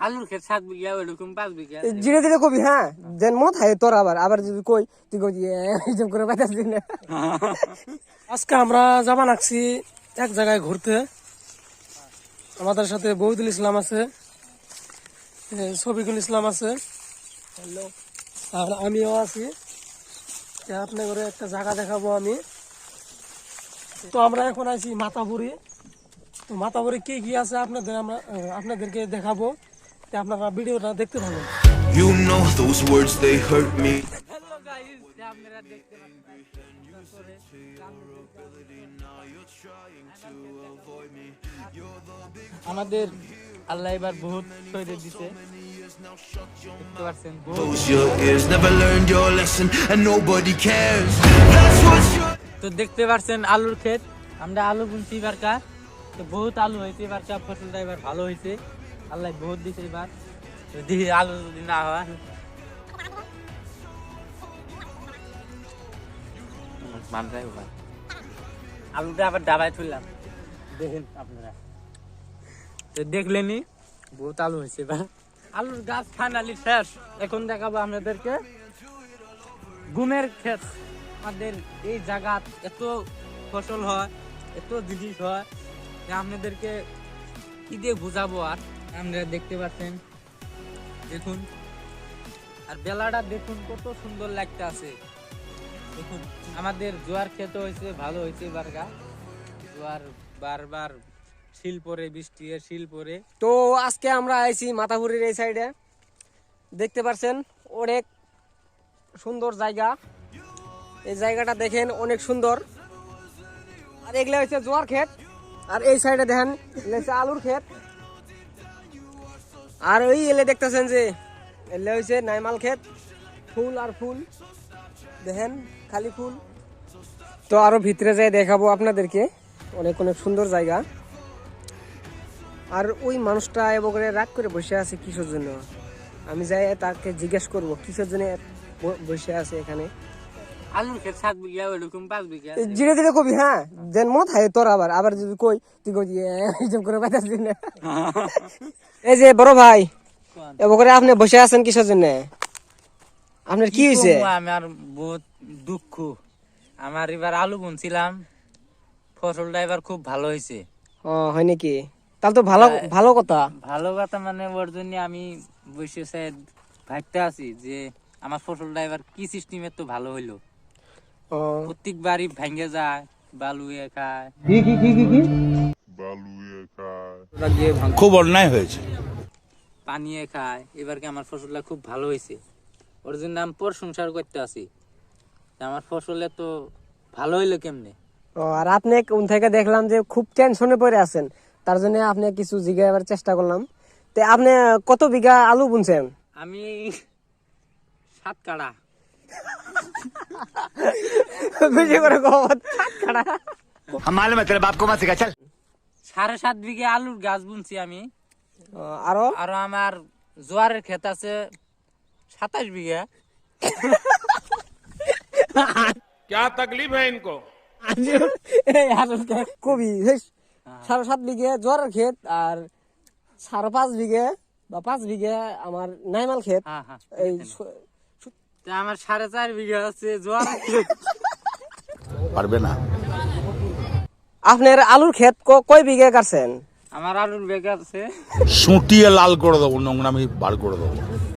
আলুর ক্ষেত 7 বিঘা ওরকম 5 বিঘা ধীরে ধীরে কবি হ্যাঁ যেন মত হয় তোর আবার যদি কই তুই কই এইরকম করে পাইতাস দিন আজকে আমরা যাবা লাগছি এক জায়গায় ঘুরতে আমাদের সাথে বৌদুল ইসলাম আছে শফিকুল ইসলাম আছে আর আমিও আছি আপনার ঘরে একটা জায়গা দেখাবো আমি তো আমরা এখন আছি মাতাপুরি তো মাতাপুরি কি কি আছে আপনাদেরকে দেখাবো আপনারা ভিডিওটা দেখতে থাকুন You know those words they hurt me. Hello guys আপনারা দেখতে আমাদের আল্লাহ এবার বহুত তৈরি দিতে দেখতে পাচ্ছেন Close your ears, never learned your lesson, and nobody cares. That's what you're. তো দেখতে পাচ্ছেন আলুর ক্ষেত আমরা আলু বুনছি এবারকা তো বহুত আলু হয়েছে এবারকা ফসলটা এবার ভালো হয়েছে আল্লাহ বহুত দিছে এবার যদি আলু যদি না হয় আলুটা আবার ডাবায় তুললাম দেখেন আপনারা তো দেখলেনি বহুত আলু হয়েছে এবার আলুর গাছ ফাইনালি শেষ এখন দেখাবো আপনাদেরকে গুমের ক্ষেত আমাদের এই জায়গা এত ফসল হয় এত জিনিস হয় আপনাদেরকে কি দিয়ে বুঝাবো আর আপনারা দেখতে পাচ্ছেন দেখুন আর বেলাটা দেখুন কত সুন্দর লাগতে আছে দেখুন আমাদের জোয়ার ক্ষেত হয়েছে ভালো হয়েছে বারগা জোয়ার বারবার শিল পরে বৃষ্টি শিল পরে তো আজকে আমরা আইছি মাতাপুরির এই সাইডে দেখতে পাচ্ছেন অনেক সুন্দর জায়গা এই জায়গাটা দেখেন অনেক সুন্দর আর এগুলা হচ্ছে জোয়ার ক্ষেত আর এই সাইডে দেখেন আলুর ক্ষেত আর ওই এলে দেখতেছেন যে এলে হচ্ছে নাইমাল ক্ষেত ফুল আর ফুল দেখেন খালি ফুল তো আরো ভিতরে যাই দেখাবো আপনাদেরকে অনেক অনেক সুন্দর জায়গা আর ওই মানুষটা এবারে রাগ করে বসে আছে কিসের জন্য আমি যাই তাকে জিজ্ঞেস করব কিসের জন্য বসে আছে এখানে আলুর ক্ষেত 7 বিঘা ওরকম 5 বিঘা ধীরে ধীরে কবি হ্যাঁ যেন মত হয় তোর আবার যদি কই তুই কই এইরকম করে পাইতাস দিন এই যে বড় ভাই এবারে আপনি বসে আছেন কিসের জন্য আপনার কি হয়েছে আমার বহুত দুঃখ আমার এবার আলু বুনছিলাম ফসলটা এবার খুব ভালো হয়েছে ও হয় নাকি তাহলে তো ভালো কথা মানে ওর জন্য আমি বসে ভাবতে আছি যে আমার ফসলটা এবার কি সিস্টেমে তো ভালো হইলো প্রত্যেকবারই ভেঙে যায় বালুয়ে খায় খুব অন্যায় হয়েছে পানিয়ে খায় এবার কি আমার ফসলটা খুব ভালো হয়েছে ওর জন্য আমি প্রশংসা করতে আছি আমার ফসলে তো ভালো হইলো কেমনে আর আপনি কোন থেকে দেখলাম যে খুব টেনশনে পড়ে আছেন তার জন্য আপনি কিছু জিজ্ঞাসার চেষ্টা করলাম তো আপনি কত বিঘা আলু বুনছেন আমি 7 কাড়া বেশি করে কত 7 কাড়া हमारे मतलब बाप को मत सिखा चल 7.5 বিঘা আলুর গাছ বুনছি আমি আরো আমার জোয়ারের ক্ষেত আছে 27 বিঘা क्या तकलीफ है इनको কবি 7.5 বিঘে জোয়ারের ক্ষেত আর 5.5 বিঘে বা 5 বিঘে আমার নাইমাল ক্ষেত এই আমার 4.5 বিঘা আছে জোয়ারের ক্ষেত পারবে না আপনার আলুর ক্ষেত কয় বিঘে কাটছেন আমার আলুর বেগ আছে সুটিয়ে লাল করে দেবো নোংরামি বার করে দেবো